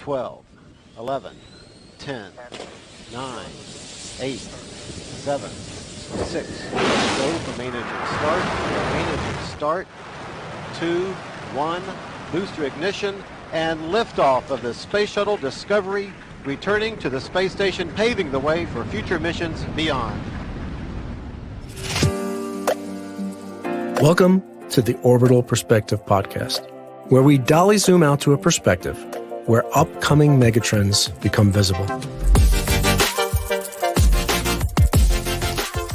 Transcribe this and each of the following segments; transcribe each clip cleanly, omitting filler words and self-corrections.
12, 11, 10, 9, 8, 7, 6. Go for main engine start. Main engine start. 2, 1. Booster ignition and liftoff of the Space Shuttle Discovery, returning to the space station, paving the way for future missions beyond. Welcome to the Orbital Perspective podcast, where we dolly zoom out to a perspective where upcoming megatrends become visible.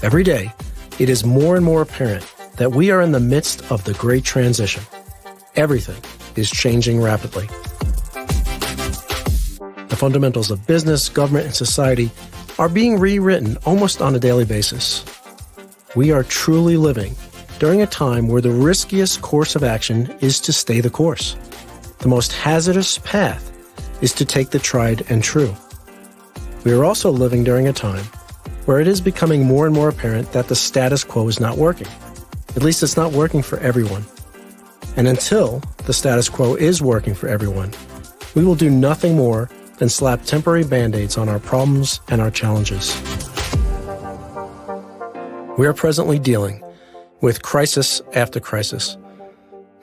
Every day, it is more and more apparent that we are in the midst of the great transition. Everything is changing rapidly. The fundamentals of business, government, and society are being rewritten almost on a daily basis. We are truly living during a time where the riskiest course of action is to stay the course. The most hazardous path is to take the tried and true. We are also living during a time where it is becoming more and more apparent that the status quo is not working. At least it's not working for everyone. And until the status quo is working for everyone, we will do nothing more than slap temporary band-aids on our problems and our challenges. We are presently dealing with crisis after crisis.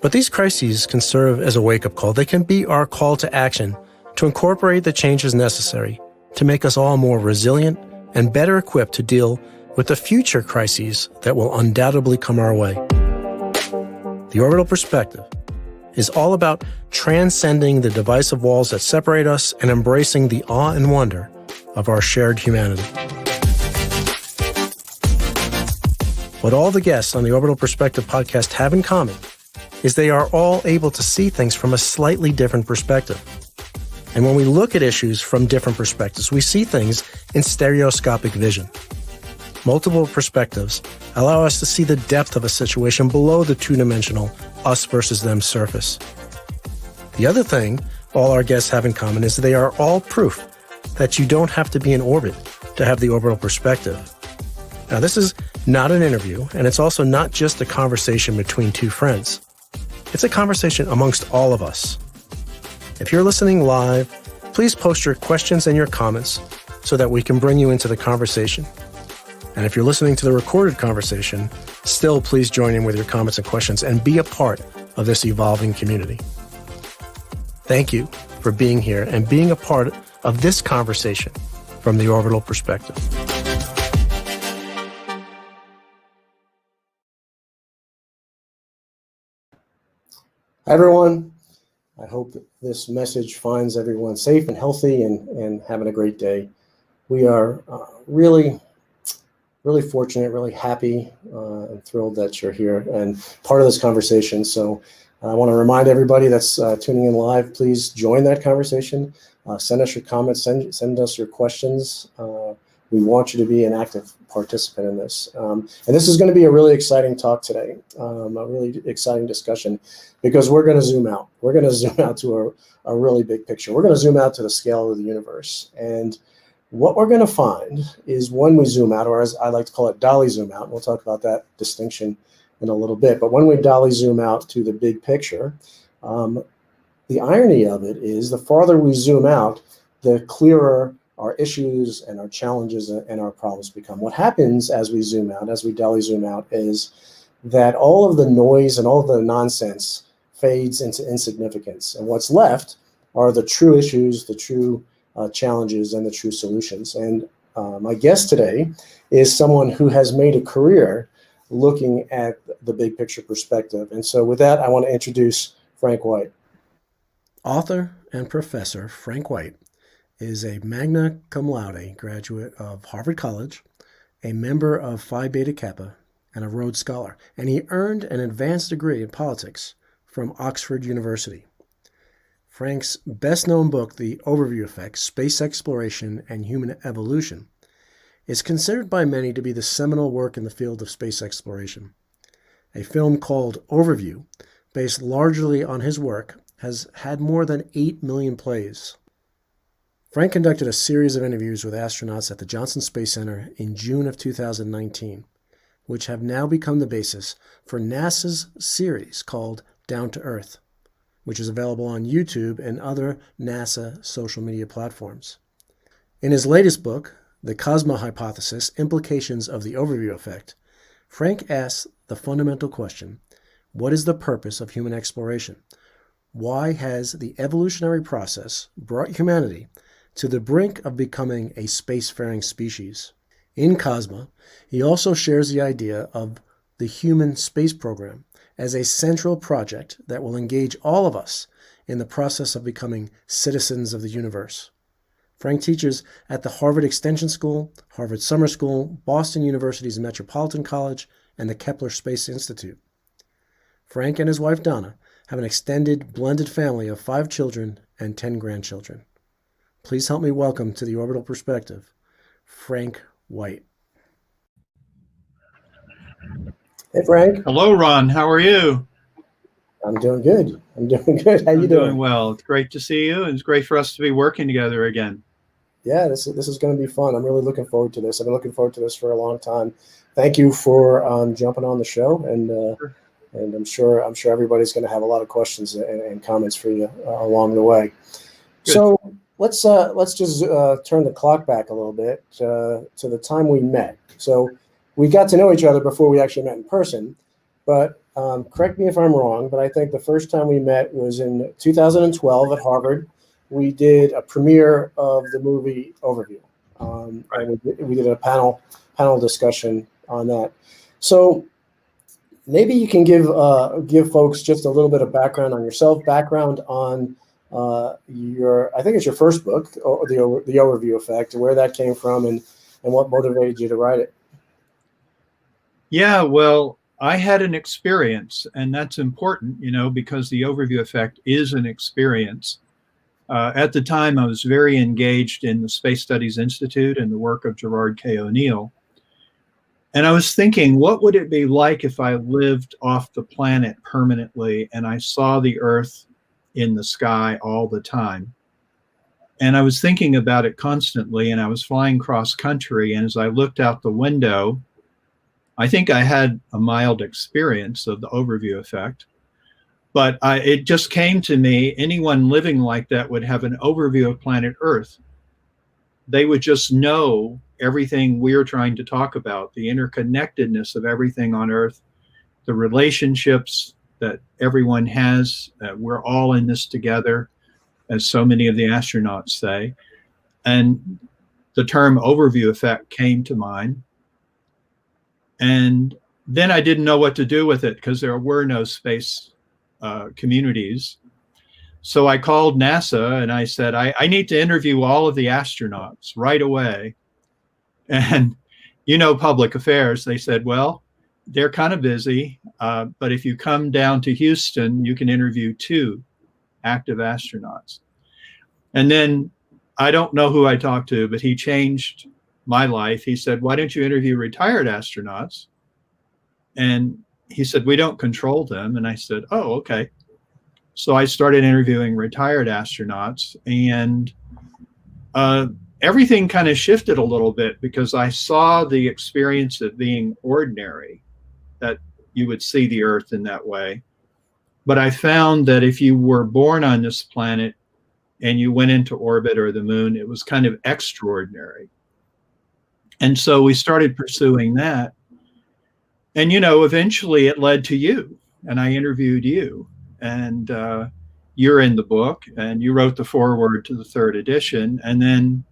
But these crises can serve as a wake-up call. They can be our call to action to incorporate the changes necessary to make us all more resilient and better equipped to deal with the future crises that will undoubtedly come our way. The Orbital Perspective is all about transcending the divisive walls that separate us and embracing the awe and wonder of our shared humanity. What all the guests on the Orbital Perspective podcast have in common is they are all able to see things from a slightly different perspective. And when we look at issues from different perspectives, we see things in stereoscopic vision. Multiple perspectives allow us to see the depth of a situation below the two-dimensional us versus them surface. The other thing all our guests have in common is they are all proof that you don't have to be in orbit to have the orbital perspective. Now, this is not an interview, and it's also not just a conversation between two friends. It's a conversation amongst all of us. If you're listening live, please post your questions and your comments so that we can bring you into the conversation. And if you're listening to the recorded conversation, still please join in with your comments and questions and be a part of this evolving community. Thank you for being here and being a part of this conversation from the Orbital Perspective. Hi, everyone. I hope that this message finds everyone safe and healthy and having a great day. We are really fortunate, really happy and thrilled that you're here and part of this conversation. So I want to remind everybody that's tuning in live, please join that conversation. Send us your comments, send us your questions. We want you to be an active participant in this. And this is going to be a really exciting talk today, a really exciting discussion, because we're going to zoom out. We're going to zoom out to a really big picture. We're going to zoom out to the scale of the universe. And what we're going to find is when we zoom out, or as I like to call it, dolly zoom out, and we'll talk about that distinction in a little bit, but when we dolly zoom out to the big picture, the irony of it is the farther we zoom out, the clearer our issues and our challenges and our problems become. What happens as we zoom out, as we dolly zoom out, is that all of the noise and all of the nonsense fades into insignificance. And what's left are the true issues, the true challenges, and the true solutions. And my guest today is someone who has made a career looking at the big picture perspective. And so with that, I want to introduce Frank White. Author and professor Frank White is a magna cum laude graduate of Harvard College, a member of Phi Beta Kappa, and a Rhodes Scholar. And he earned an advanced degree in politics from Oxford University. Frank's best-known book, The Overview Effect, Space Exploration and Human Evolution, is considered by many to be the seminal work in the field of space exploration. A film called Overview, based largely on his work, has had more than 8 million plays. Frank conducted a series of interviews with astronauts at the Johnson Space Center in June of 2019, which have now become the basis for NASA's series called Down to Earth. which is available on YouTube and other NASA social media platforms. In his latest book, The Cosmo Hypothesis, Implications of the Overview Effect, Frank asks the fundamental question, what is the purpose of human exploration? Why has the evolutionary process brought humanity to the brink of becoming a spacefaring species? In Cosmo, he also shares the idea of the human space program as a central project that will engage all of us in the process of becoming citizens of the universe. Frank teaches at the Harvard Extension School, Harvard Summer School, Boston University's Metropolitan College, and the Kepler Space Institute. Frank and his wife Donna have an extended blended family of 5 children and 10 grandchildren. Please help me welcome to the Orbital Perspective, Frank White. Hey, Frank. Hello, Ron. How are you? I'm doing good. How you doing? Doing well. It's great to see you, and it's great for us to be working together again. Yeah, this is going to be fun. I'm really looking forward to this. I've been looking forward to this for a long time. Thank you for jumping on the show, and I'm sure everybody's going to have a lot of questions and comments for you along the way. Good. So let's just turn the clock back a little bit to the time we met. So we got to know each other before we actually met in person, but correct me if I'm wrong, but I think the first time we met was in 2012 at Harvard. We did a premiere of the movie Overview. Right. And we did a panel discussion on that. So maybe you can give folks just a little bit of background on yourself, background on I think it's your first book, the Overview Effect, where that came from, and what motivated you to write it. Yeah, well, I had an experience, and that's important, because the Overview Effect is an experience. At the time, I was very engaged in the Space Studies Institute and the work of Gerard K. O'Neill. And I was thinking, what would it be like if I lived off the planet permanently and I saw the Earth in the sky all the time? And I was thinking about it constantly, and I was flying cross country, and as I looked out the window, I think I had a mild experience of the Overview Effect. But it just came to me, anyone living like that would have an overview of planet Earth. They would just know everything we're trying to talk about, the interconnectedness of everything on Earth, the relationships that everyone has, we're all in this together, as so many of the astronauts say. And the term Overview Effect came to mind. And then I didn't know what to do with it because there were no space communities. So I called NASA and I said, I need to interview all of the astronauts right away. And public affairs, they said, well, they're kind of busy, but if you come down to Houston, you can interview 2 active astronauts. And then I don't know who I talked to, but he changed my life. He said, why don't you interview retired astronauts? And he said, we don't control them. And I said, oh, okay. So I started interviewing retired astronauts, and everything kind of shifted a little bit because I saw the experience of being ordinary, that you would see the Earth in that way. But I found that if you were born on this planet and you went into orbit or the moon, it was kind of extraordinary. And so we started pursuing that. And, eventually it led to you, and I interviewed you, and you're in the book, and you wrote the foreword to the 3rd edition. And then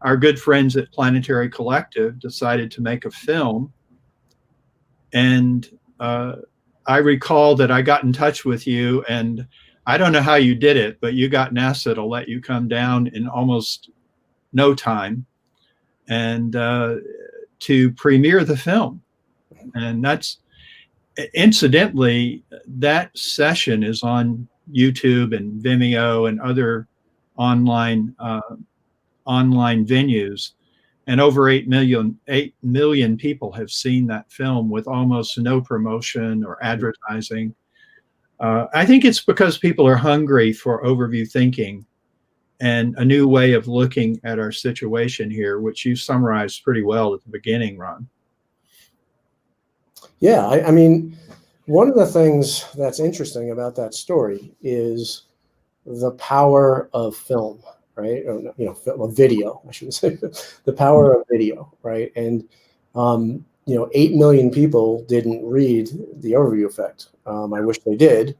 our good friends at Planetary Collective decided to make a film. And I recall that I got in touch with you, and I don't know how you did it, but you got NASA to let you come down in almost no time and to premiere the film. And that's, incidentally, that session is on YouTube and Vimeo and other online venues. And over 8 million people have seen that film with almost no promotion or advertising. I think it's because people are hungry for overview thinking and a new way of looking at our situation here, which you summarized pretty well at the beginning, Ron. Yeah, I mean, one of the things that's interesting about that story is the power of film, right? Or, of video, I should say, the power of video, right? And 8 million people didn't read The Overview Effect. I wish they did.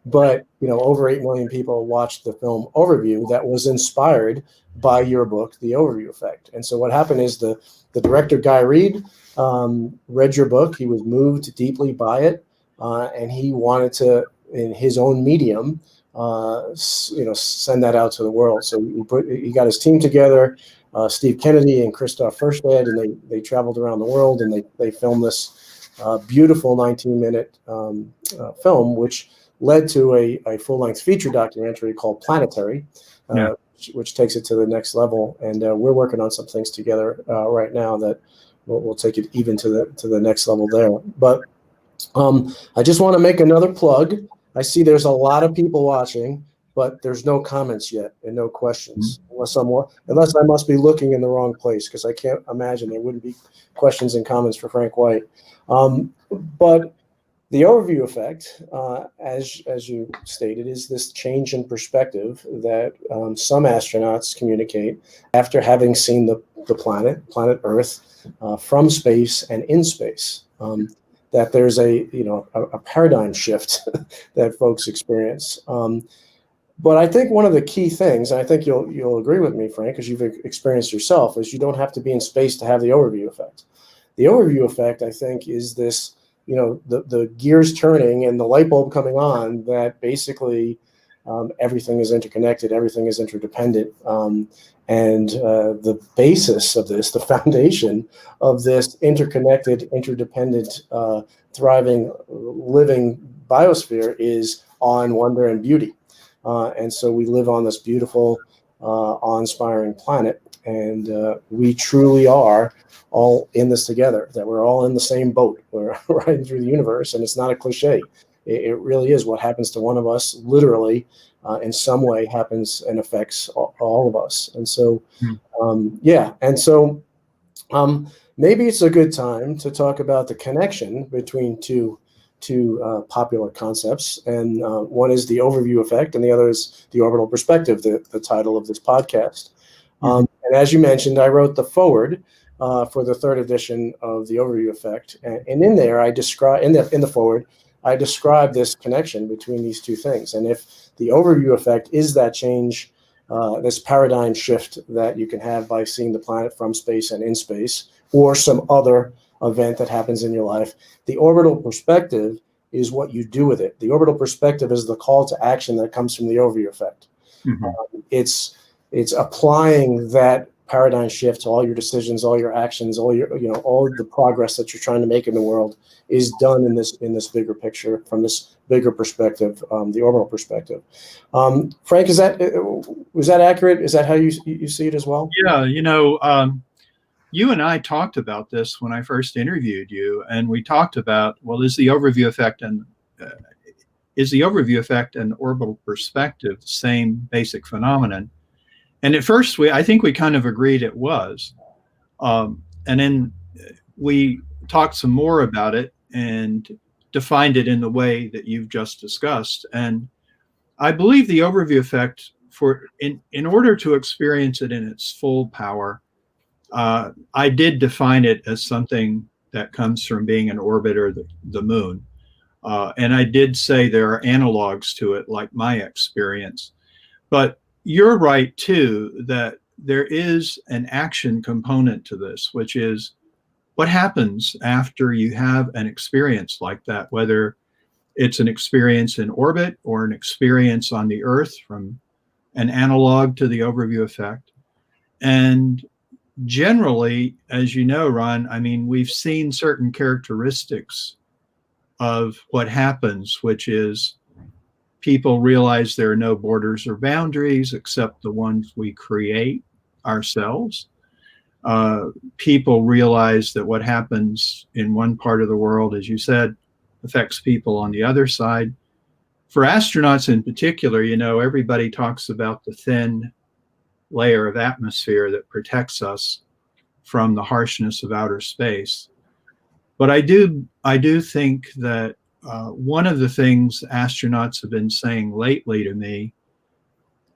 But over 8 million people watched the film Overview that was inspired by your book, The Overview Effect. And so what happened is the director, Guy Reed, read your book. He was moved deeply by it, and he wanted to, in his own medium, send that out to the world. So he got his team together, Steve Kennedy and Christoph Furstead, and they traveled around the world, and they filmed this beautiful 19-minute film, which led to a full-length feature documentary called Planetary, which takes it to the next level. And we're working on some things together right now that we'll take it even to the next level there. But I just want to make another plug. I see there's a lot of people watching, but there's no comments yet and no questions, unless I must be looking in the wrong place, because I can't imagine there wouldn't be questions and comments for Frank White. But the Overview Effect, as you stated, is this change in perspective that some astronauts communicate after having seen the planet Earth, from space and in space. That there's a paradigm shift that folks experience. But I think one of the key things, and I think you'll agree with me, Frank, because you've experienced yourself, is you don't have to be in space to have the Overview Effect. The Overview Effect, I think, is this, the gears turning and the light bulb coming on, that basically everything is interconnected, everything is interdependent. And the basis of this, the foundation of this interconnected, interdependent, thriving, living biosphere is awe and wonder and beauty. And so we live on this beautiful, awe-inspiring planet, and we truly are all in this together, that we're all in the same boat. We're riding through the universe, and it's not a cliche. It really is. What happens to one of us literally in some way happens and affects all of us. And so, maybe it's a good time to talk about the connection between two popular concepts. And one is the Overview Effect, and the other is the Orbital Perspective, the title of this podcast. And as you mentioned, I wrote the foreword for the third edition of the Overview Effect. And in there, I describe, in the foreword, I describe this connection between these two things. And if the Overview Effect is that change, this paradigm shift that you can have by seeing the planet from space and in space, or some other event that happens in your life, the Orbital Perspective is what you do with it. The Orbital Perspective is the call to action that comes from the Overview Effect. It's applying that paradigm shift to all your decisions, all your actions, all the progress that you're trying to make in the world is done in this bigger picture, from this bigger perspective, the Orbital Perspective. Frank, was that accurate? Is that how you see it as well? Yeah, you and I talked about this when I first interviewed you, and we talked about, well, is the Overview Effect and Orbital Perspective the same basic phenomenon? And at first, I think we kind of agreed it was. And then we talked some more about it and defined it in the way that you've just discussed. And I believe the Overview Effect, in order to experience it in its full power, I did define it as something that comes from being in orbit or the moon. And I did say there are analogs to it, like my experience. But you're right, too, that there is an action component to this, which is what happens after you have an experience like that, whether it's an experience in orbit or an experience on the Earth, from an analog to the Overview Effect. And generally, as you know, Ron, I mean, we've seen certain characteristics of what happens, which is people realize there are no borders or boundaries except the ones we create ourselves. People realize that what happens in one part of the world, as you said, affects people on the other side. For astronauts in particular, everybody talks about the thin layer of atmosphere that protects us from the harshness of outer space. But I do think that one of the things astronauts have been saying lately to me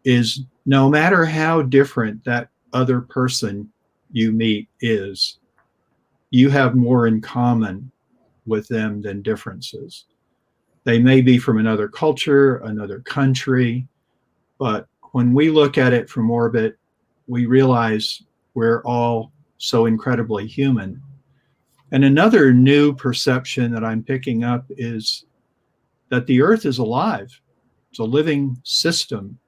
is no matter how different that other person you meet is, you have more in common with them than differences. They may be from another culture, another country, but when we look at it from orbit, we realize we're all so incredibly human. And another new perception that I'm picking up is that the Earth is alive. It's a living system.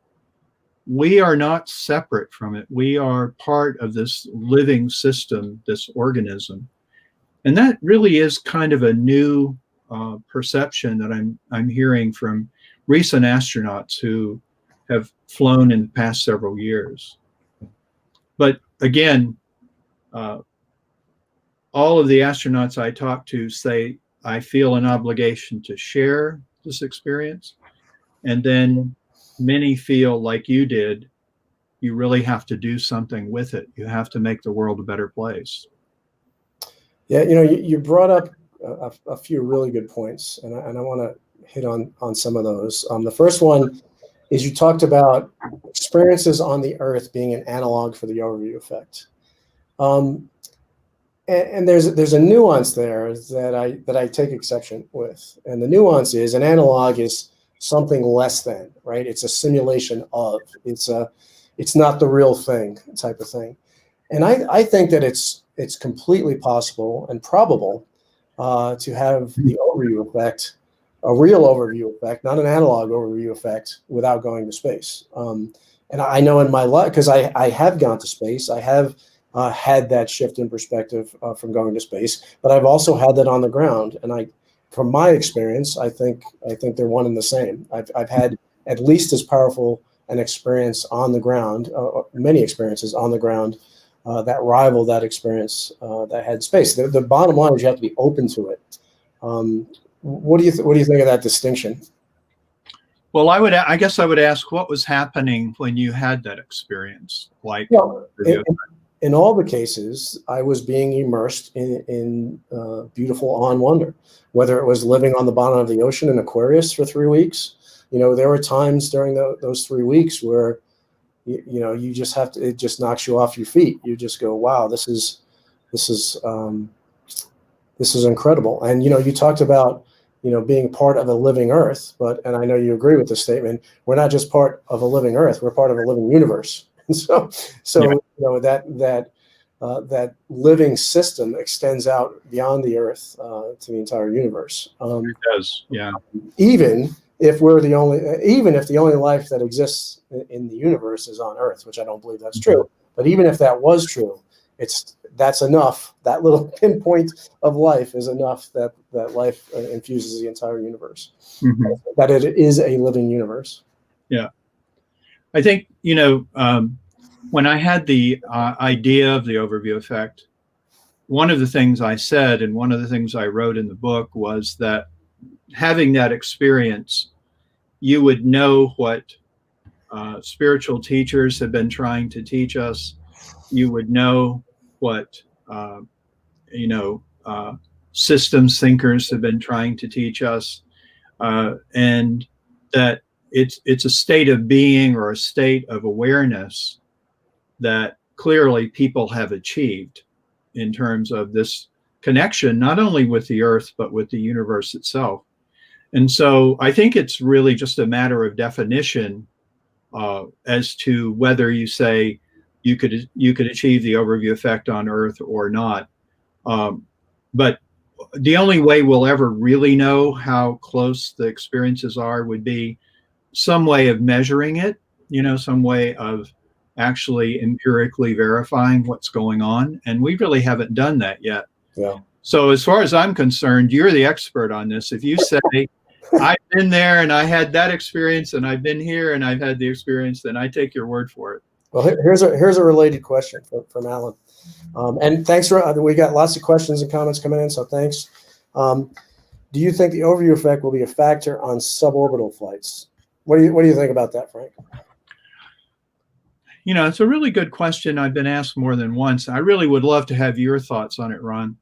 We are not separate from it. We are part of this living system, this organism. And that really is kind of a new perception that I'm hearing from recent astronauts who have flown in the past several years. But again, all of the astronauts I talk to say, I feel an obligation to share this experience. And then many feel like you did, you really have to do something with it. You have to make the world a better place. Yeah, you brought up a few really good points, and I want to hit on some of those. The first one is you talked about experiences on the Earth being an analog for the overview effect. And there's a nuance there that I take exception with. And the nuance is an analog is something less than, right? It's a simulation of, it's not the real thing type of thing. And I think that it's completely possible and probable to have the overview effect, a real overview effect, not an analog overview effect, without going to space. And I know in my life, because I have gone to space, I have had that shift in perspective from going to space, but I've also had that on the ground. And from my experience, I think they're one and the same. I've had at least as powerful an experience on the ground, many experiences on the ground, that rival that experience that had space. The bottom line is you have to be open to it. What do you think of that distinction? Well, I guess I would ask, what was happening when you had that experience? Like, well, in all the cases, I was being immersed in beautiful awe and wonder. Whether it was living on the bottom of the ocean in Aquarius for 3 weeks, there were times during those 3 weeks where you just have to. It just knocks you off your feet. You just go, wow, this is incredible. And you talked about being part of a living Earth, and I know you agree with this statement. We're not just part of a living Earth; we're part of a living universe. And so yeah. That living system extends out beyond the Earth to the entire universe. It does, yeah. Even if the only life that exists in the universe is on Earth, which I don't believe that's true, but even if that was true, that's enough. That little pinpoint of life is enough that life infuses the entire universe. Mm-hmm. That it is a living universe. Yeah. I think, when I had the idea of the overview effect, one of the things I said and one of the things I wrote in the book was that having that experience, you would know what spiritual teachers have been trying to teach us. You would know what, systems thinkers have been trying to teach us, and that it's a state of being or a state of awareness that clearly people have achieved in terms of this connection, not only with the Earth, but with the universe itself. And so I think it's really just a matter of definition as to whether you say you could achieve the overview effect on Earth or not. But the only way we'll ever really know how close the experiences are would be some way of measuring it, some way of actually empirically verifying what's going on. And we really haven't done that yet. Yeah. So as far as I'm concerned, you're the expert on this. If you say, I've been there and I had that experience and I've been here and I've had the experience, then I take your word for it. Well, here's a related question from Alan. And thanks we got lots of questions and comments coming in, so thanks. Do you think the overview effect will be a factor on suborbital flights? What do you think about that, Frank? It's a really good question. I've been asked more than once. I really would love to have your thoughts on it, Ron.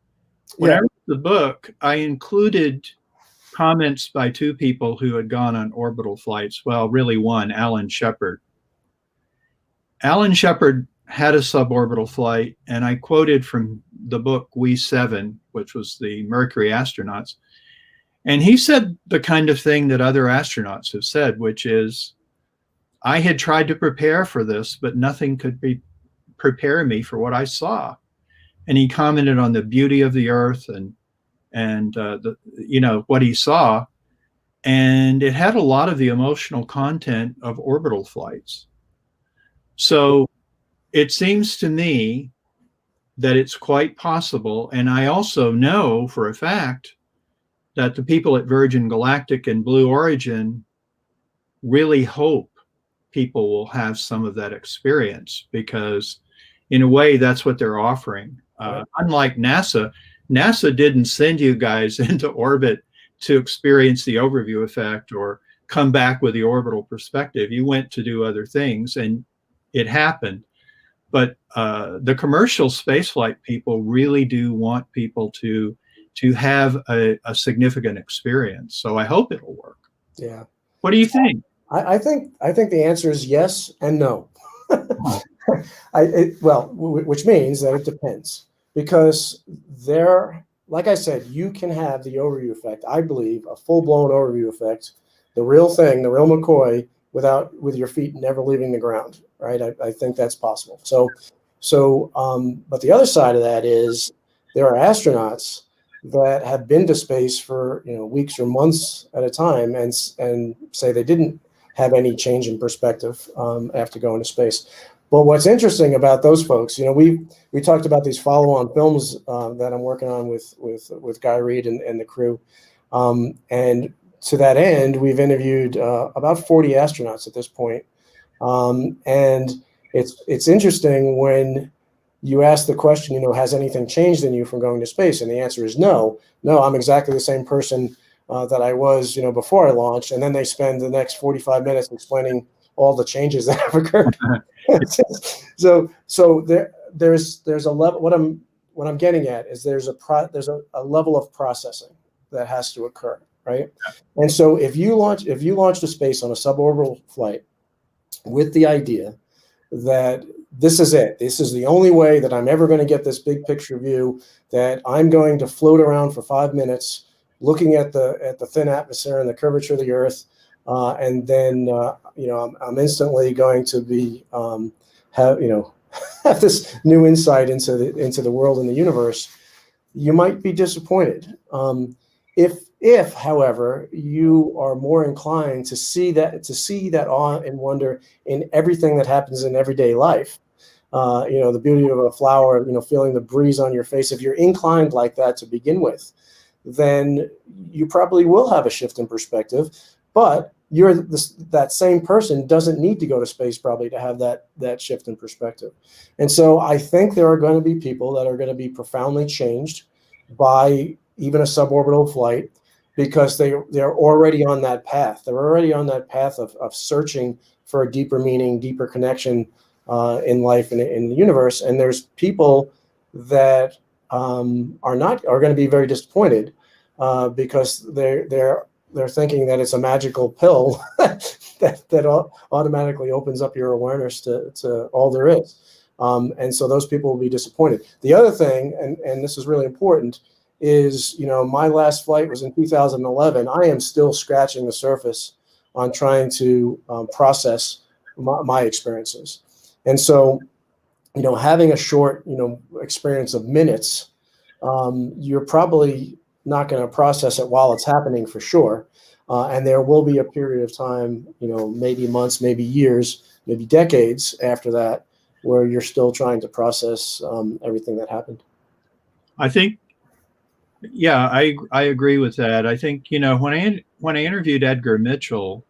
When I wrote the book, I included comments by two people who had gone on orbital flights. Well, really one, Alan Shepard. Alan Shepard had a suborbital flight, and I quoted from the book We 7, which was the Mercury astronauts. And he said the kind of thing that other astronauts have said, which is, I had tried to prepare for this, but nothing could prepare me for what I saw. And he commented on the beauty of the Earth and what he saw. And it had a lot of the emotional content of orbital flights. So it seems to me that it's quite possible. And I also know for a fact that the people at Virgin Galactic and Blue Origin really hope people will have some of that experience, because in a way that's what they're offering. Unlike NASA, NASA didn't send you guys into orbit to experience the overview effect or come back with the orbital perspective. You went to do other things, and it happened. But the commercial spaceflight people really do want people to have a significant experience. So I hope it'll work. Yeah. What do you think? I think the answer is yes and no. Which means that it depends, because like I said, you can have the overview effect. I believe a full-blown overview effect, the real thing, the real McCoy, with your feet never leaving the ground. Right? I think that's possible. But the other side of that is there are astronauts that have been to space for weeks or months at a time and say they didn't have any change in perspective after going to space. But what's interesting about those folks, we talked about these follow-on films that I'm working on with Guy Reed and the crew, and to that end, we've interviewed about 40 astronauts at this point, and it's interesting when you ask the question, has anything changed in you from going to space? And the answer is no. No, I'm exactly the same person that I was, before I launched. And then they spend the next 45 minutes explaining all the changes that have occurred. so there's a level. What I'm getting at is there's a level of processing that has to occur, right? And so if you launch to space on a suborbital flight with the idea that this is it, this is the only way that I'm ever going to get this big picture view, that I'm going to float around for 5 minutes looking at the thin atmosphere and the curvature of the Earth, and then I'm instantly going to be have this new insight into the world and the universe, you might be disappointed. If, however, you are more inclined to see that awe and wonder in everything that happens in everyday life, the beauty of a flower, feeling the breeze on your face, if you're inclined like that to begin with, then you probably will have a shift in perspective. But that same person doesn't need to go to space probably to have that shift in perspective. And so I think there are going to be people that are going to be profoundly changed by even a suborbital flight, because they're already on that path. They're already on that path of searching for a deeper meaning, deeper connection in life and in the universe. And there's people that are going to be very disappointed because they're thinking that it's a magical pill that automatically opens up your awareness to all there is. And so those people will be disappointed. The other thing, and this is really important, is, my last flight was in 2011. I am still scratching the surface on trying to process my experiences. And so, having a short, experience of minutes, you're probably not going to process it while it's happening for sure. And there will be a period of time, maybe months, maybe years, maybe decades after that, where you're still trying to process everything that happened. I think, yeah, I agree with that. I think, when I interviewed Edgar Mitchell,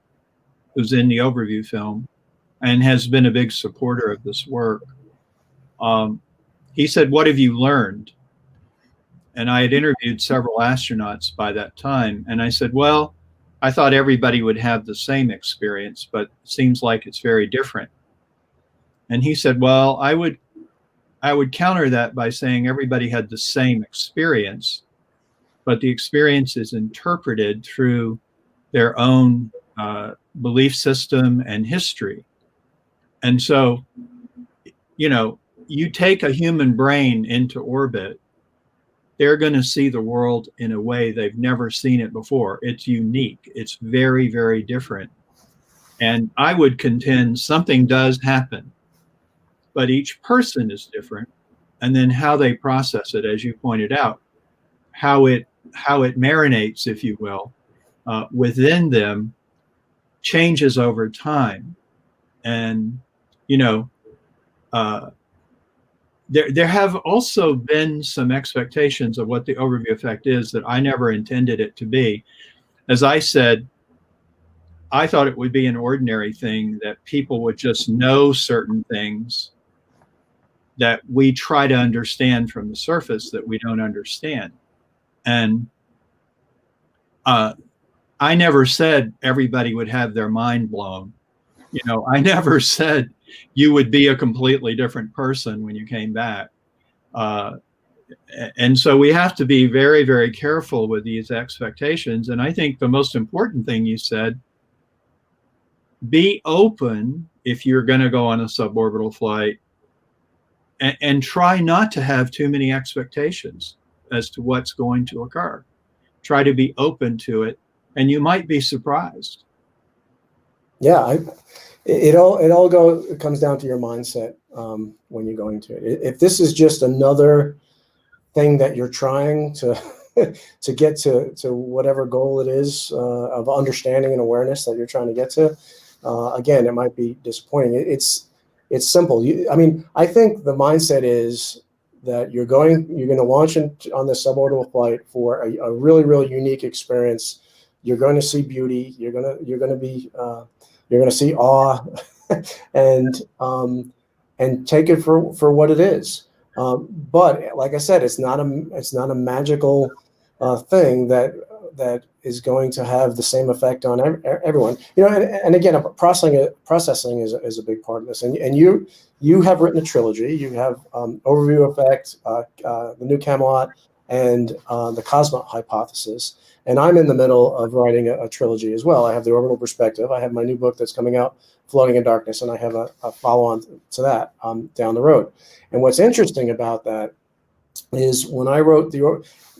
who's in the overview film and has been a big supporter of this work, he said, "What have you learned?" And I had interviewed several astronauts by that time. And I said, well, I thought everybody would have the same experience, but it seems like it's very different. And he said, well, I would counter that by saying everybody had the same experience, but the experience is interpreted through their own belief system and history. And so, you know, you take a human brain into orbit, they're going to see the world in a way they've never seen it before. It's unique. It's very, very different. And I would contend something does happen, but each person is different. And then how they process it, as you pointed out, how it marinates, if you will, within them changes over time. And, you know, there have also been some expectations of what the overview effect is that I never intended it to be. As I said, I thought it would be an ordinary thing that people would just know certain things that we try to understand from the surface that we don't understand. And I never said everybody would have their mind blown. You know, I never said you would be a completely different person when you came back. And so we have to be very, very careful with these expectations. And I think the most important thing you said, be open if you're going to go on a suborbital flight, and try not to have too many expectations as to what's going to occur. Try to be open to it, and you might be surprised. Yeah, it comes down to your mindset when you're going to it. If this is just another thing that you're trying to to get to whatever goal it is of understanding and awareness that you're trying to get to, again, it might be disappointing. It's simple. I mean, I think the mindset is that you're going to launch on this suborbital flight for a really, really unique experience. You're going to see beauty. You're going to see awe, and take it for what it is. But like I said, it's not a magical thing that is going to have the same effect on everyone. You know, and again, processing is a big part of this. And you have written a trilogy. You have Overview Effect, The New Camelot, and the Cosmo Hypothesis. And I'm in the middle of writing a trilogy as well. I have the Orbital Perspective. I have my new book that's coming out, Floating in Darkness, and I have a follow-on to that down the road. And what's interesting about that is when I wrote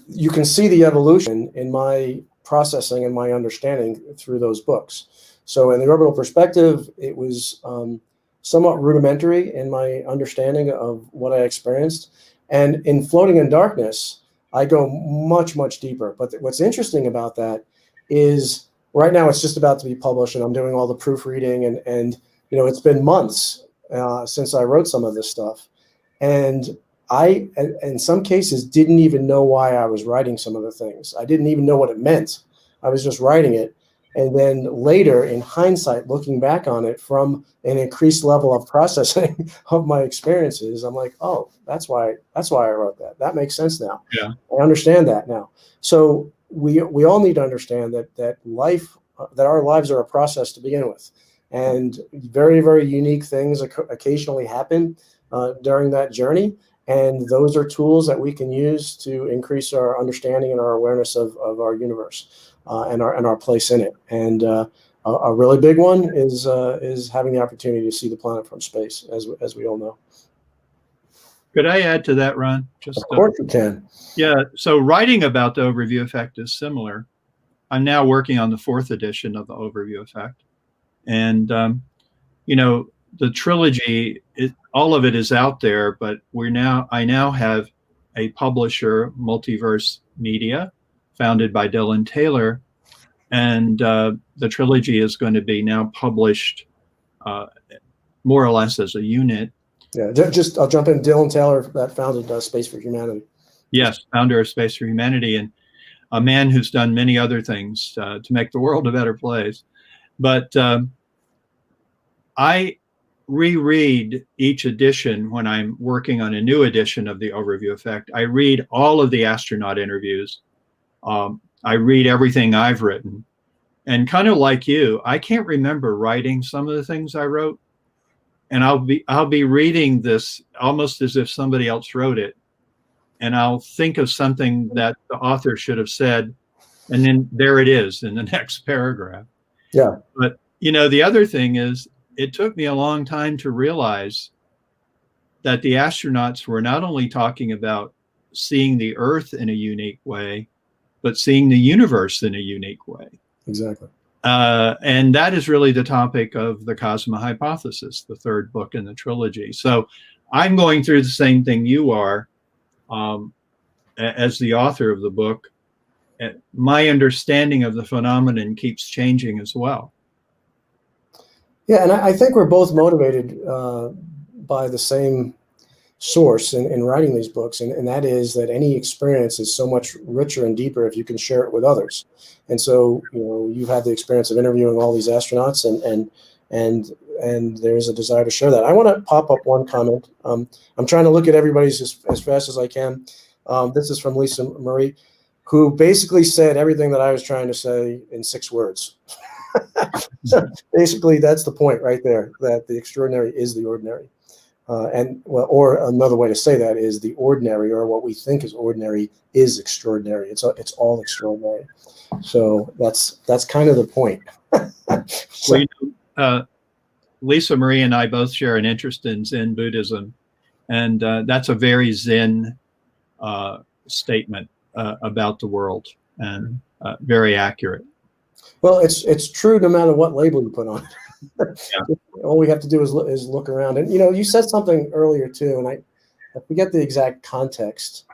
you can see the evolution in my processing and my understanding through those books. So in the Orbital Perspective, it was somewhat rudimentary in my understanding of what I experienced. And in Floating in Darkness, I go much, much deeper. But what's interesting about that is right now it's just about to be published, and I'm doing all the proofreading, and you know, it's been months since I wrote some of this stuff. And I, in some cases, didn't even know why I was writing some of the things. I didn't even know what it meant. I was just writing it. And then later, in hindsight, looking back on it from an increased level of processing of my experiences, I'm like, oh, that's why I wrote that. That makes sense now. Yeah, I understand that now. So we all need to understand that our lives are a process to begin with, and very, very unique things occasionally happen during that journey. And those are tools that we can use to increase our understanding and our awareness of our universe and our place in it. And a really big one is having the opportunity to see the planet from space, as we all know. Could I add to that, Ron? Of course you can. Yeah. So writing about the Overview Effect is similar. I'm now working on the 4th edition of the Overview Effect, and you know, the trilogy, all of it is out there, but I now have a publisher, Multiverse Media, founded by Dylan Taylor, and the trilogy is going to be now published more or less as a unit. Yeah, just I'll jump in. Dylan Taylor, that founded Space for Humanity. Yes, founder of Space for Humanity, and a man who's done many other things to make the world a better place. But I reread each edition when I'm working on a new edition of the Overview Effect. I read all of the astronaut interviews. I read everything I've written, and kind of like you, I can't remember writing some of the things I wrote, and I'll be reading this almost as if somebody else wrote it, and I'll think of something that the author should have said, and then there it is in the next paragraph. Yeah. But, the other thing is, it took me a long time to realize that the astronauts were not only talking about seeing the Earth in a unique way, but seeing the universe in a unique way. Exactly. And that is really the topic of the Cosmo Hypothesis, the third book in the trilogy. So I'm going through the same thing you are as the author of the book. My understanding of the phenomenon keeps changing as well. Yeah, and I think we're both motivated by the same source in writing these books, and that is that any experience is so much richer and deeper if you can share it with others. And so, you've had the experience of interviewing all these astronauts, and there's a desire to share that. I want to pop up one comment. I'm trying to look at everybody's as fast as I can. This is from Lisa Marie, who basically said everything that I was trying to say in 6 words. So basically, that's the point right there, that the extraordinary is the ordinary. Or another way to say that is the ordinary, or what we think is ordinary, is extraordinary. It's all extraordinary. So that's kind of the point. So, Lisa Marie and I both share an interest in Zen Buddhism, and that's a very Zen statement about the world, and very accurate. Well, it's true no matter what label you put on it. Yeah. All we have to do is look around. And, you said something earlier, too, and I forget the exact context,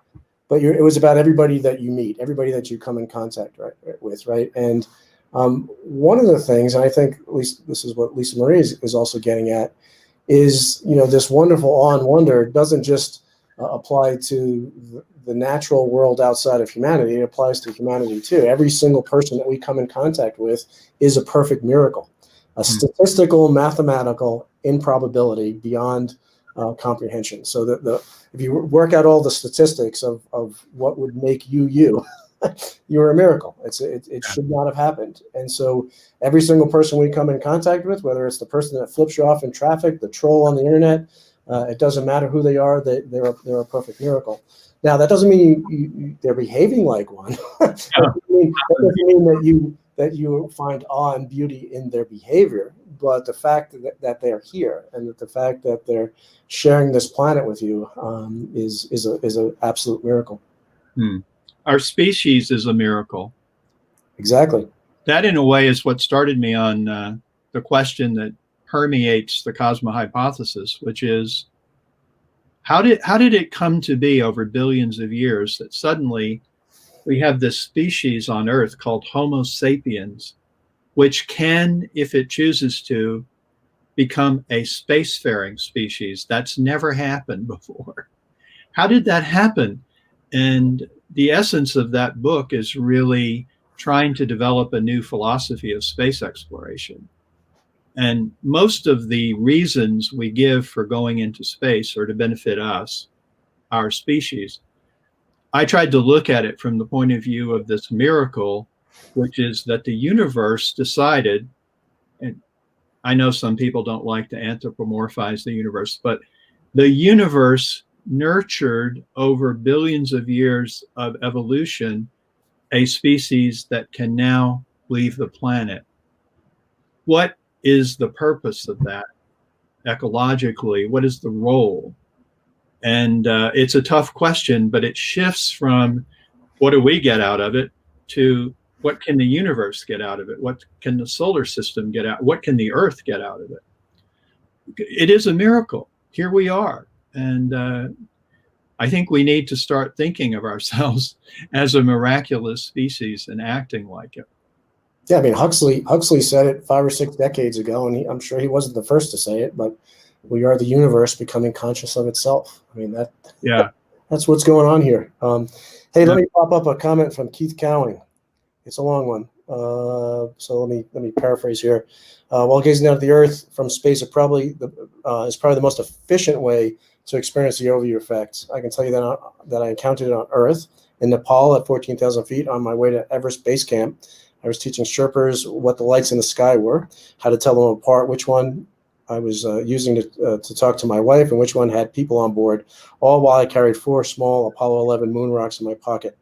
but it was about everybody that you meet, everybody that you come in contact with, right? And one of the things, and I think at least this is what Lisa Marie is also getting at, is, this wonderful awe and wonder doesn't just apply to the natural world outside of humanity. It applies to humanity, too. Every single person that we come in contact with is a perfect miracle. A statistical, mathematical improbability beyond comprehension. So that if you work out all the statistics of what would make you, you're a miracle. It should not have happened. And so every single person we come in contact with, whether it's the person that flips you off in traffic, the troll on the internet, it doesn't matter who they are. They're a perfect miracle. Now that doesn't mean they're behaving like one. That doesn't mean that you find awe and beauty in their behavior, but the fact that they're here, and that the fact that they're sharing this planet with you is an absolute miracle. Our species is a miracle. Exactly. That, in a way, is what started me on the question that permeates the Cosmo Hypothesis, which is, how did it come to be over billions of years that suddenly we have this species on Earth called Homo sapiens, which can, if it chooses to, become a spacefaring species? That's never happened before. How did that happen? And the essence of that book is really trying to develop a new philosophy of space exploration. And most of the reasons we give for going into space are to benefit us, our species. I tried to look at it from the point of view of this miracle, which is that the universe decided, and I know some people don't like to anthropomorphize the universe, but the universe nurtured over billions of years of evolution a species that can now leave the planet. What is the purpose of that ecologically? What is the role? And it's a tough question, but it shifts from what do we get out of it to what can the universe get out of it? What can the solar system get out? What can the Earth get out of it? It is a miracle. Here we are. And I think we need to start thinking of ourselves as a miraculous species and acting like it. Yeah, I mean, Huxley said it 5 or 6 decades ago, and I'm sure he wasn't the first to say it, but we are the universe becoming conscious of itself. I mean, that's what's going on here. Hey, let me pop up a comment from Keith Cowing. It's a long one. So let me paraphrase here. While gazing down at the Earth from space is probably the most efficient way to experience the overview effect. I can tell you that I encountered it on Earth in Nepal at 14,000 feet on my way to Everest Base Camp. I was teaching Sherpas what the lights in the sky were, how to tell them apart, which one I was using to talk to my wife, and which one had people on board, all while I carried 4 small Apollo 11 moon rocks in my pocket.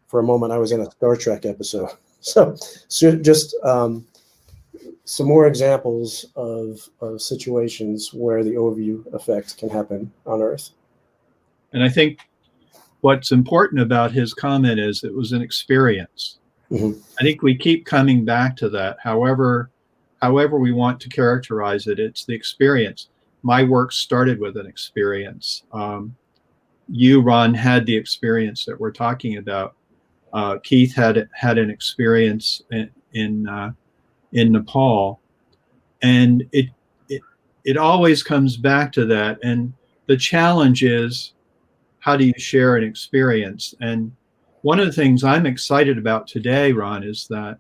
For a moment, I was in a Star Trek episode. So just some more examples of situations where the overview effect can happen on Earth. And I think what's important about his comment is it was an experience. Mm-hmm. I think we keep coming back to that. However we want to characterize it, it's the experience. My work started with an experience. You, Ron, had the experience that we're talking about. Keith had an experience in Nepal, and it always comes back to that. And the challenge is, how do you share an experience? And one of the things I'm excited about today, Ron, is that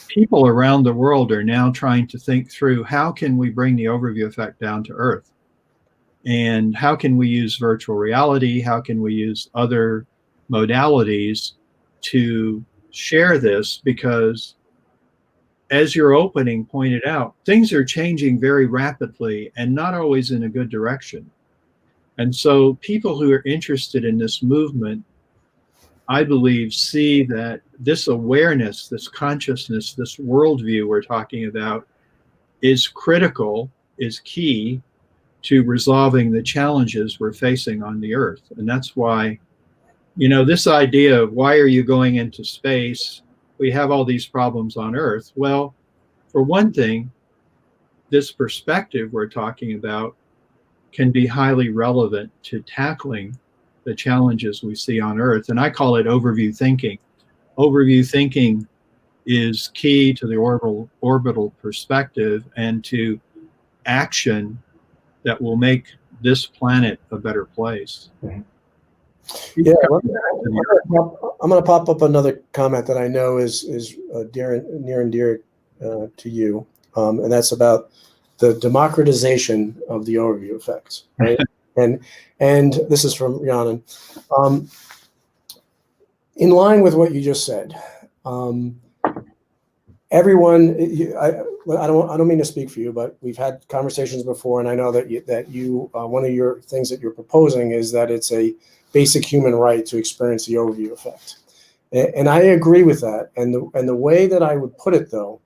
people around the world are now trying to think through, how can we bring the overview effect down to Earth? And how can we use virtual reality? How can we use other modalities to share this? Because as your opening pointed out, things are changing very rapidly and not always in a good direction. And so people who are interested in this movement, I believe, see that this awareness, this consciousness, this worldview we're talking about is critical, is key to resolving the challenges we're facing on the Earth. And that's why, this idea of why are you going into space? We have all these problems on Earth. Well, for one thing, this perspective we're talking about can be highly relevant to tackling the challenges we see on Earth. And I call it overview thinking. Overview thinking is key to the orbital perspective and to action that will make this planet a better place. Mm-hmm. Yeah, I'm going to pop up another comment that I know is near and dear to you, and that's about the democratization of the overview effect, right? and this is from Rhiannon. In line with what you just said, everyone, I don't mean to speak for you, but we've had conversations before, and I know that you one of your things that you're proposing is that it's a basic human right to experience the overview effect, and I agree with that. And the way that I would put it, though,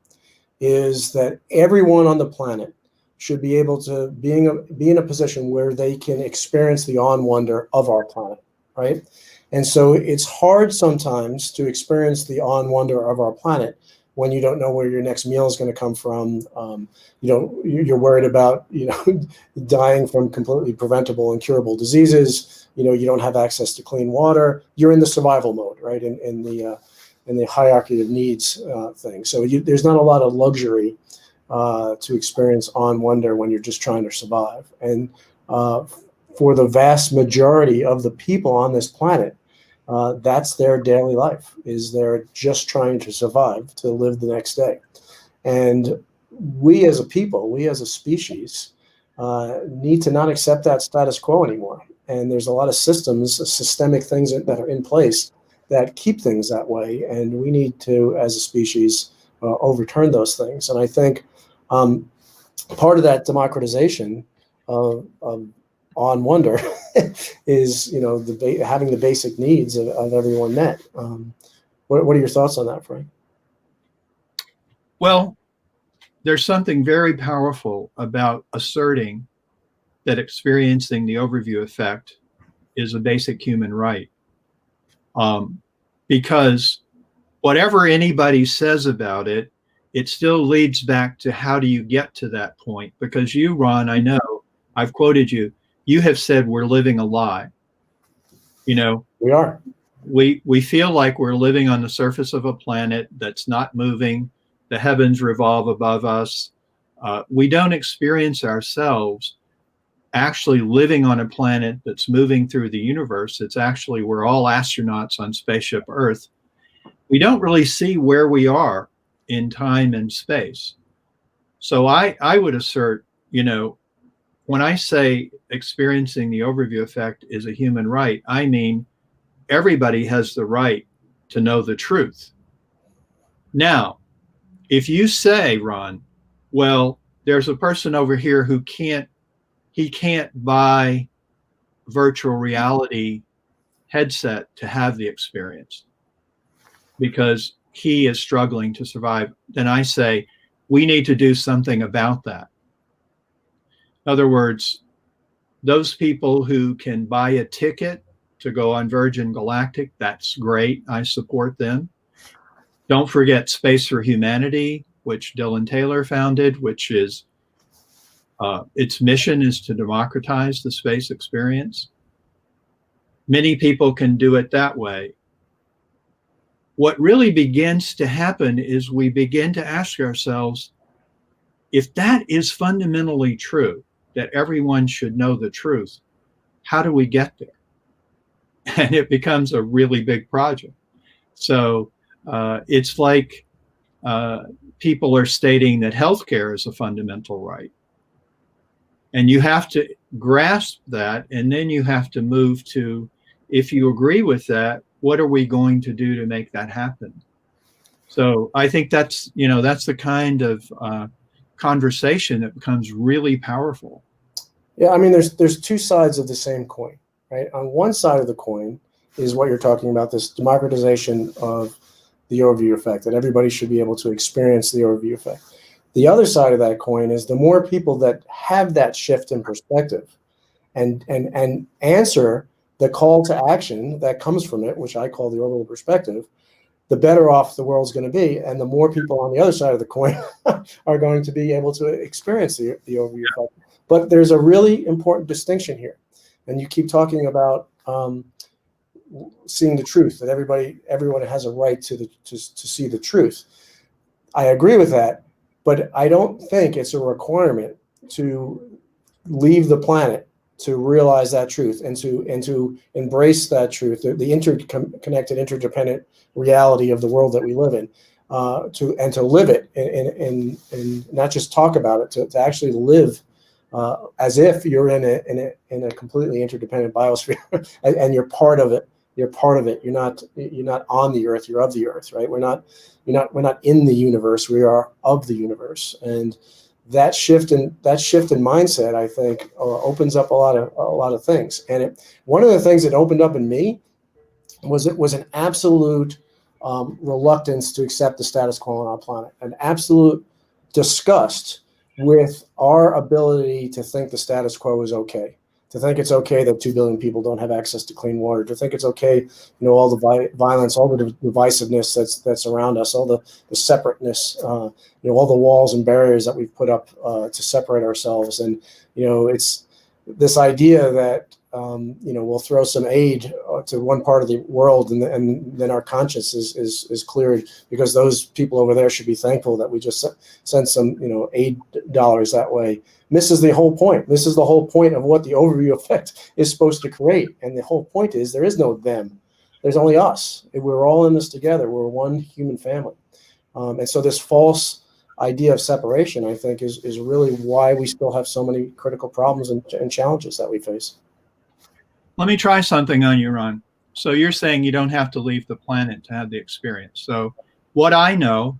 is that everyone on the planet should be able to be in a position where they can experience the on-wonder of our planet, right? And so it's hard sometimes to experience the on-wonder of our planet when you don't know where your next meal is going to come from. You're worried about, dying from completely preventable and curable diseases. You don't have access to clean water. You're in the survival mode, right? In the hierarchy of needs thing. So there's not a lot of luxury to experience on wonder when you're just trying to survive. And for the vast majority of the people on this planet, that's their daily life, is they're just trying to survive, to live the next day. And we as a people, we as a species, need to not accept that status quo anymore. And there's a lot of systemic things that are in place that keep things that way. And we need to, as a species, overturn those things. And I think part of that democratization of on wonder is, having the basic needs of everyone met. What are your thoughts on that, Frank? Well, there's something very powerful about asserting that experiencing the overview effect is a basic human right. Because whatever anybody says about it, it still leads back to how do you get to that point? Because you, Ron, I know, I've quoted you, you have said we're living a lie. We are. We feel like we're living on the surface of a planet that's not moving. The heavens revolve above us. We don't experience ourselves actually living on a planet that's moving through the universe. It's actually, we're all astronauts on spaceship Earth. We don't really see where we are in time and space. So I would assert, when I say experiencing the overview effect is a human right, I mean everybody has the right to know the truth. Now, if you say, Ron, well, there's a person over here who can't buy virtual reality headset to have the experience because he is struggling to survive. Then I say, we need to do something about that. In other words, those people who can buy a ticket to go on Virgin Galactic, that's great. I support them. Don't forget Space for Humanity, which Dylan Taylor founded, which is its mission is to democratize the space experience. Many people can do it that way. What really begins to happen is we begin to ask ourselves, if that is fundamentally true, that everyone should know the truth, how do we get there? And it becomes a really big project. So it's like people are stating that healthcare is a fundamental right. And you have to grasp that, and then you have to move to, if you agree with that, what are we going to do to make that happen? So I think that's, that's the kind of conversation that becomes really powerful. Yeah, I mean, there's two sides of the same coin, right? On one side of the coin is what you're talking about, this democratization of the overview effect, that everybody should be able to experience the overview effect. The other side of that coin is the more people that have that shift in perspective and answer the call to action that comes from it, which I call the orbital perspective, the better off the world's going to be, and the more people on the other side of the coin are going to be able to experience the overview effect. But there's a really important distinction here, and you keep talking about seeing the truth, that everyone has a right to see the truth. I agree with that, but I don't think it's a requirement to leave the planet to realize that truth and to embrace that truth, the interconnected, interdependent reality of the world that we live in, to live it and not just talk about it, to actually live as if you're in a completely interdependent biosphere and you're part of it. You're part of it. You're not on the earth. You're of the earth, right? We're not in the universe. We are of the universe, and that shift in mindset, I think, opens up a lot of things. And one of the things that opened up in me was an absolute reluctance to accept the status quo on our planet, an absolute disgust with our ability to think the status quo is okay, to think it's okay that 2 billion people don't have access to clean water, to think it's okay, all the violence, all the divisiveness that's around us, all the separateness, all the walls and barriers that we've put up to separate ourselves. And, it's this idea that, we'll throw some aid to one part of the world and then our conscience is cleared because those people over there should be thankful that we just sent some, aid dollars that way. Misses the whole point. This is the whole point of what the overview effect is supposed to create. And the whole point is there is no them. There's only us. We're all in this together. We're one human family. And so this false idea of separation, I think, is really why we still have so many critical problems and challenges that we face. Let me try something on you, Ron. So you're saying you don't have to leave the planet to have the experience. So what I know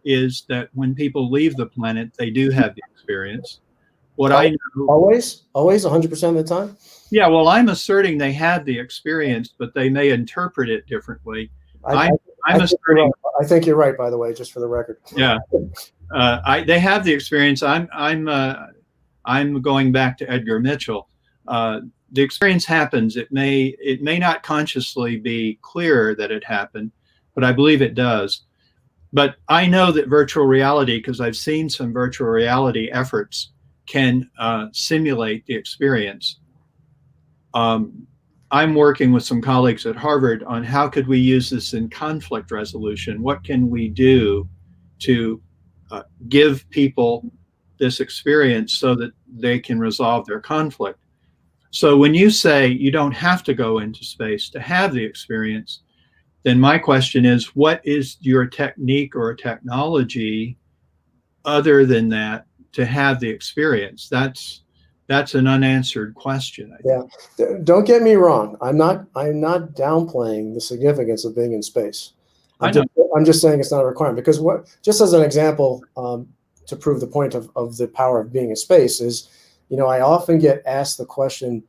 is that when people leave the planet, they do have the experience. What I know, always 100% of the time. Yeah, well, I'm asserting they have the experience, but they may interpret it differently. I think you're right, by the way, just for the record. Yeah, they have the experience. I'm going back to Edgar Mitchell. The experience happens. It may not consciously be clear that it happened, but I believe it does. But I know that virtual reality, because I've seen some virtual reality efforts, can simulate the experience. I'm working with some colleagues at Harvard on how could we use this in conflict resolution. What can we do to give people this experience so that they can resolve their conflict? So when you say you don't have to go into space to have the experience, then my question is, what is your technique or technology other than that to have the experience? That's an unanswered question, I think. Yeah, don't get me wrong. I'm not downplaying the significance of being in space. I'm just saying it's not a requirement, because just as an example, to prove the point of the power of being in space is, I often get asked the question,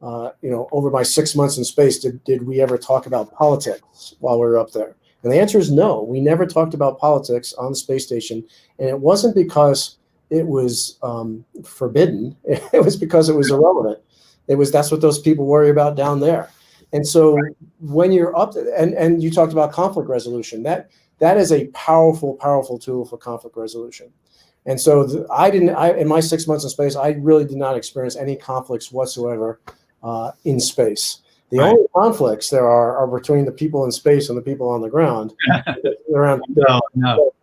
over my 6 months in space, did we ever talk about politics while we were up there? And the answer is no. We never talked about politics on the space station, and it wasn't because it was forbidden. It was because it was irrelevant. That's what those people worry about down there. And so when you're up there, and you talked about conflict resolution, that is a powerful, powerful tool for conflict resolution. And so in my 6 months in space, I really did not experience any conflicts whatsoever in space. The only conflicts there are between the people in space and the people on the ground, around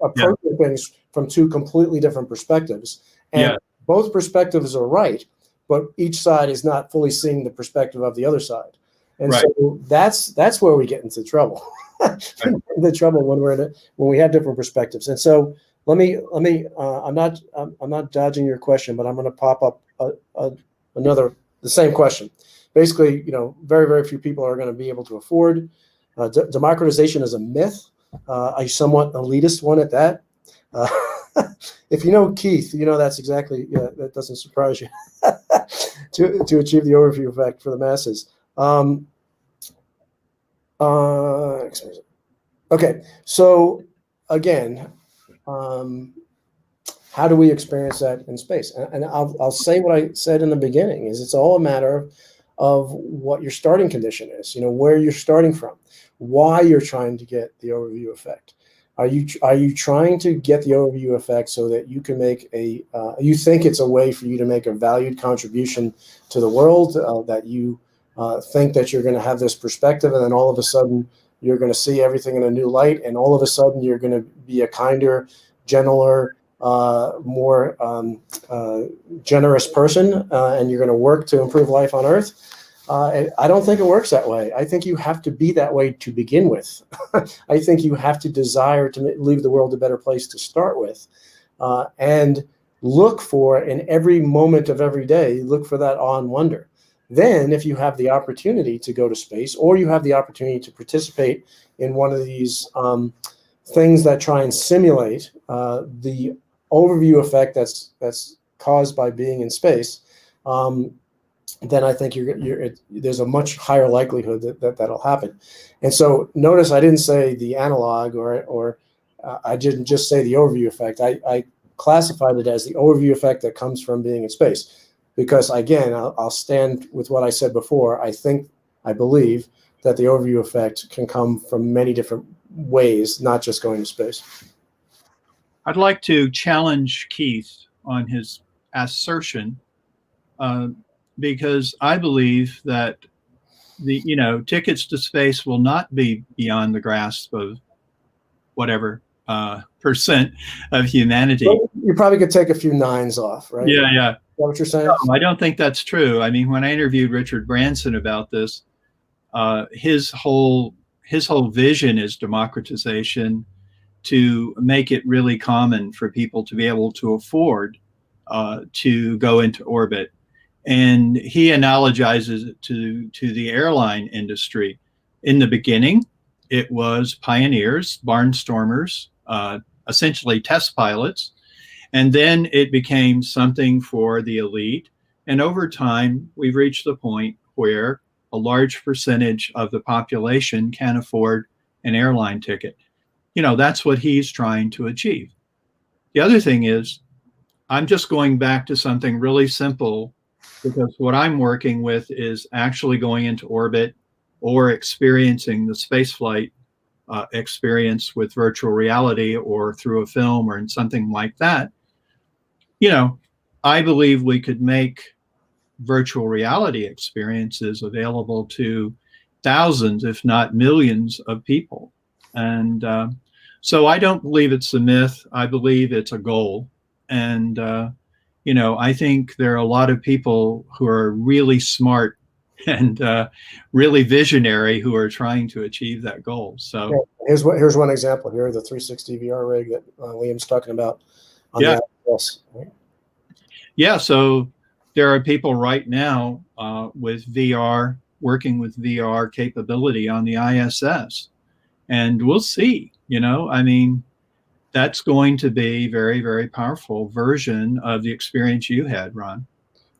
approaching things from two completely different perspectives. And both perspectives are right, but each side is not fully seeing the perspective of the other side. And so that's where we get into trouble. The trouble when we have different perspectives. And so let me I'm not dodging your question, but I'm going to pop up the same question. Basically, very, very few people are going to be able to afford. Democratization is a myth, a somewhat elitist one at that. If you know Keith, that's exactly, that doesn't surprise you, to achieve the overview effect for the masses. Okay, so again, how do we experience that in space? And I'll say what I said in the beginning, is it's all a matter of what your starting condition is, where you're starting from, why you're trying to get the overview effect. Are you trying to get the overview effect so that you can make you think it's a way for you to make a valued contribution to the world, that you think that you're going to have this perspective, and then all of a sudden you're going to see everything in a new light, and all of a sudden you're going to be a kinder, gentler, more generous person, and you're going to work to improve life on Earth? I don't think it works that way. I think you have to be that way to begin with. I think you have to desire to leave the world a better place to start with, and look for, in every moment of every day, look for that awe and wonder. Then, if you have the opportunity to go to space, or you have the opportunity to participate in one of these things that try and simulate the overview effect that's caused by being in space, then I think there's a much higher likelihood that'll happen. And so notice I didn't say the analog, or I didn't just say the overview effect. I classified it as the overview effect that comes from being in space. Because again, I'll stand with what I said before. I believe that the overview effect can come from many different ways, not just going to space. I'd like to challenge Keith on his assertion, because I believe that the tickets to space will not be beyond the grasp of whatever percent of humanity. Well, you probably could take a few nines off, right? Yeah. Is that what you're saying? No, I don't think that's true. I mean, when I interviewed Richard Branson about this, his whole vision is democratization, to make it really common for people to be able to afford to go into orbit. And he analogizes it to the airline industry. In the beginning, it was pioneers, barnstormers, essentially test pilots. And then it became something for the elite. And over time, we've reached the point where a large percentage of the population can afford an airline ticket. That's what he's trying to achieve. The other thing is, I'm just going back to something really simple, because what I'm working with is actually going into orbit or experiencing the spaceflight experience with virtual reality, or through a film, or in something like that. I believe we could make virtual reality experiences available to thousands, if not millions, of people. And so I don't believe it's a myth. I believe it's a goal. And, I think there are a lot of people who are really smart and really visionary who are trying to achieve that goal. So here's one example here, the 360 VR rig that Liam's talking about on the ISS. Right? Yeah, so there are people right now with VR, working with VR capability on the ISS. And we'll see, I mean, that's going to be very, very powerful version of the experience you had, Ron.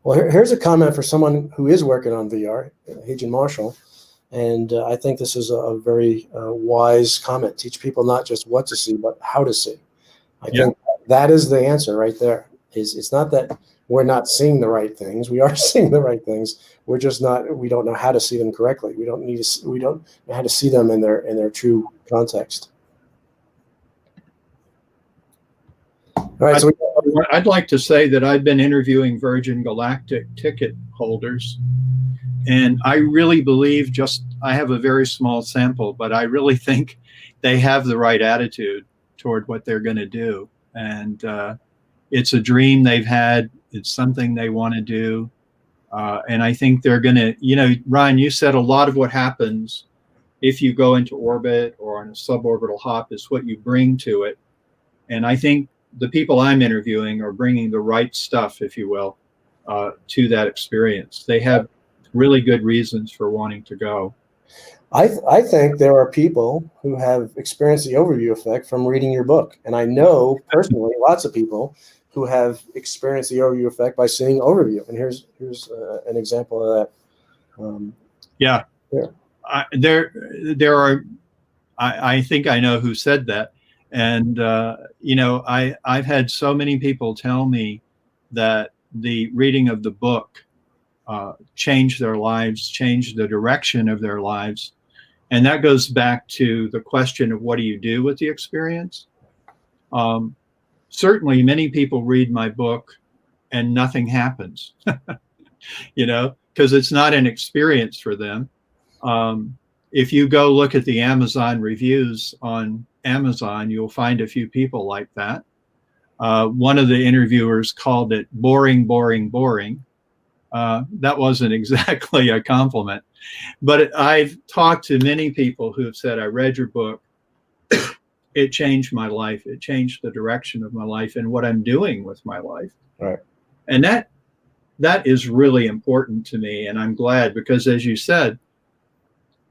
Well, here's a comment for someone who is working on VR, Agent Marshall. And I think this is a very wise comment. Teach people not just what to see, but how to see. I think that is the answer right there. It's not that we're not seeing the right things. We are seeing the right things. We're just not. We don't know how to see them correctly. We don't know how to see them in their true context. All right. I'd like to say that I've been interviewing Virgin Galactic ticket holders. And I really believe I have a very small sample, but I really think they have the right attitude toward what they're going to do. And it's a dream they've had. It's something they want to do. And I think they're going to, Ryan, you said a lot of what happens if you go into orbit or on a suborbital hop is what you bring to it. And I think the people I'm interviewing are bringing the right stuff, if you will, to that experience. They have really good reasons for wanting to go. I think there are people who have experienced the overview effect from reading your book. And I know personally lots of people who have experienced the overview effect by seeing overview. And here's an example of that. There are, I think I know who said that. And, I've had so many people tell me that the reading of the book change their lives, change the direction of their lives. And that goes back to the question of what do you do with the experience? Certainly, many people read my book and nothing happens, because it's not an experience for them. If you go look at the Amazon reviews on Amazon, you'll find a few people like that. One of the interviewers called it boring, boring, boring. That wasn't exactly a compliment, but I've talked to many people who have said, I read your book. It changed my life. It changed the direction of my life and what I'm doing with my life. Right. And that is really important to me. And I'm glad because, as you said,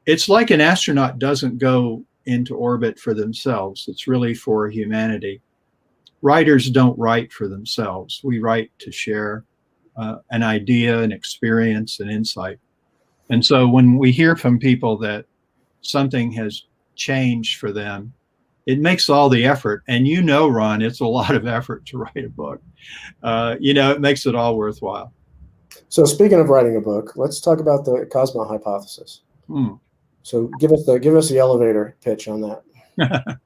it's like an astronaut doesn't go into orbit for themselves. It's really for humanity. Writers don't write for themselves. We write to share an idea, an experience, an insight. And so when we hear from people that something has changed for them, it makes all the effort. And Ron, it's a lot of effort to write a book. It makes it all worthwhile. So speaking of writing a book, let's talk about the Cosmo Hypothesis. So give us the elevator pitch on that.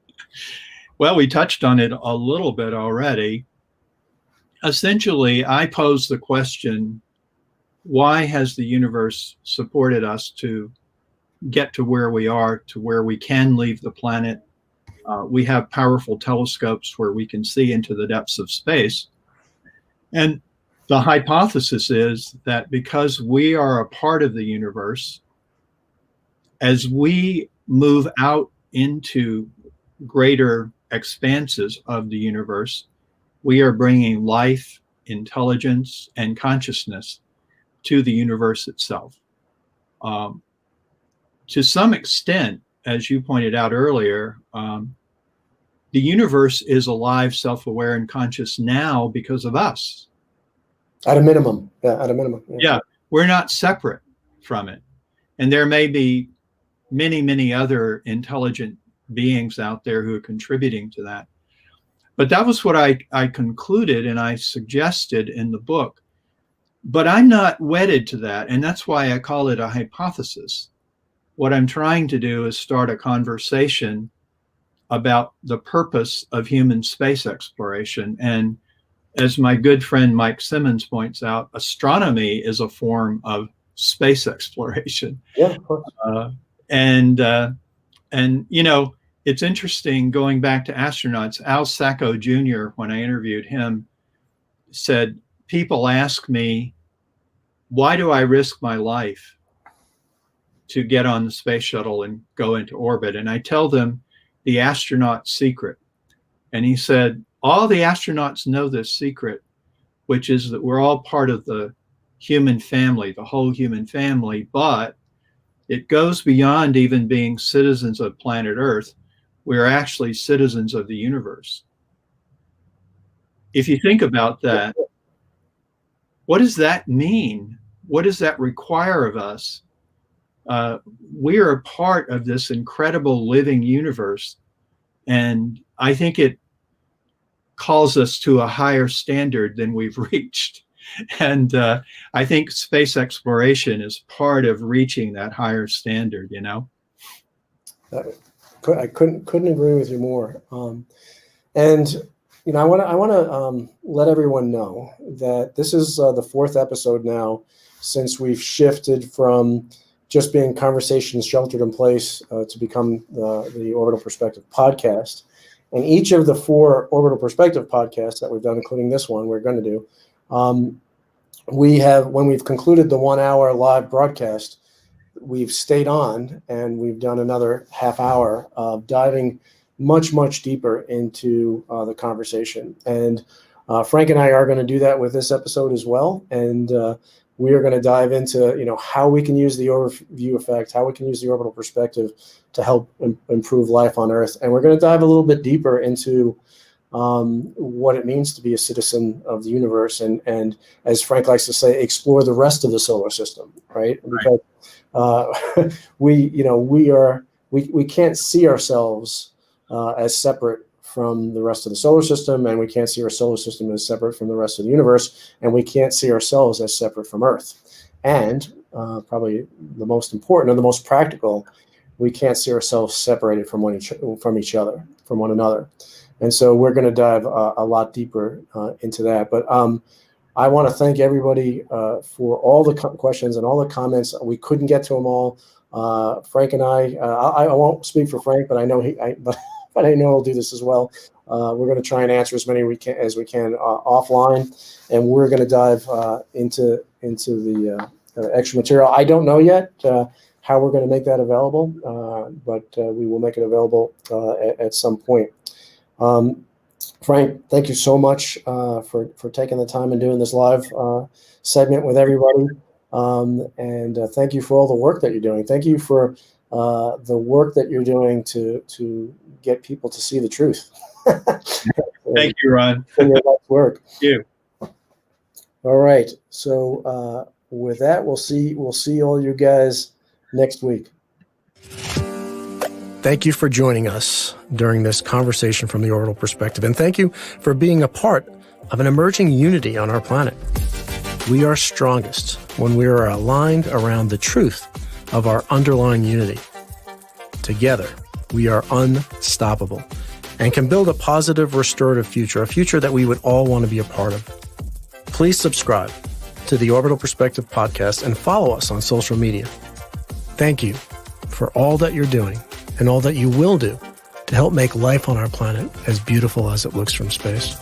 Well, we touched on it a little bit already. Essentially, I pose the question, why has the universe supported us to get to where we are, to where we can leave the planet? We have powerful telescopes where we can see into the depths of space. And the hypothesis is that because we are a part of the universe, as we move out into greater expanses of the universe, we are bringing life, intelligence, and consciousness to the universe itself. To some extent, as you pointed out earlier, the universe is alive, self-aware, and conscious now because of us. At a minimum. Yeah, at a minimum. Yeah, we're not separate from it. And there may be many, many other intelligent beings out there who are contributing to that. But that was what I concluded and I suggested in the book. But I'm not wedded to that. And that's why I call it a hypothesis. What I'm trying to do is start a conversation about the purpose of human space exploration. And as my good friend Mike Simmons points out, astronomy is a form of space exploration. Yeah, of course. And it's interesting going back to astronauts. Al Sacco Jr., when I interviewed him, said, people ask me, why do I risk my life to get on the space shuttle and go into orbit? And I tell them the astronaut secret. And he said, all the astronauts know this secret, which is that we're all part of the human family, the whole human family, but it goes beyond even being citizens of planet Earth. We are actually citizens of the universe. If you think about that, what does that mean? What does that require of us? We are a part of this incredible living universe, and I think it calls us to a higher standard than we've reached. And I think space exploration is part of reaching that higher standard, you know? I couldn't agree with you more. And you know, I want to let everyone know that this is the fourth episode now since we've shifted from just being conversations sheltered in place to become the Orbital Perspective podcast. And each of the 4 Orbital Perspective podcasts that we've done, including this one we're going to do, we have, when we've concluded the 1-hour live broadcast, we've stayed on and we've done another half hour of diving much, much deeper into the conversation. And Frank and I are going to do that with this episode as well. And we are going to dive into, you know, how we can use the overview effect, how we can use the orbital perspective to help improve life on Earth. And we're going to dive a little bit deeper into what it means to be a citizen of the universe. And as Frank likes to say, explore the rest of the solar system, right? Because we can't see ourselves as separate from the rest of the solar system, and we can't see our solar system as separate from the rest of the universe, and we can't see ourselves as separate from Earth. And probably the most important and the most practical, we can't see ourselves separated from each other, from one another. And so we're going to dive a lot deeper into that. But I want to thank everybody for all the questions and all the comments. We couldn't get to them all. Frank and I won't speak for Frank, but I know but I know he'll do this as well. We're going to try and answer as many as we can offline, and we're going to dive into the extra material. I don't know yet how we're going to make that available, but we will make it available at some point. Frank, thank you so much for taking the time and doing this live segment with everybody. And thank you for all the work that you're doing. Thank you for the work that you're doing to get people to see the truth. Thank you, Ron. Work. Thank you. All right. So with that, we'll see all you guys next week. Thank you for joining us during this conversation from the Orbital Perspective, and thank you for being a part of an emerging unity on our planet. We are strongest when we are aligned around the truth of our underlying unity. Together, we are unstoppable and can build a positive, restorative future, a future that we would all want to be a part of. Please subscribe to the Orbital Perspective podcast and follow us on social media. Thank you for all that you're doing and all that you will do to help make life on our planet as beautiful as it looks from space.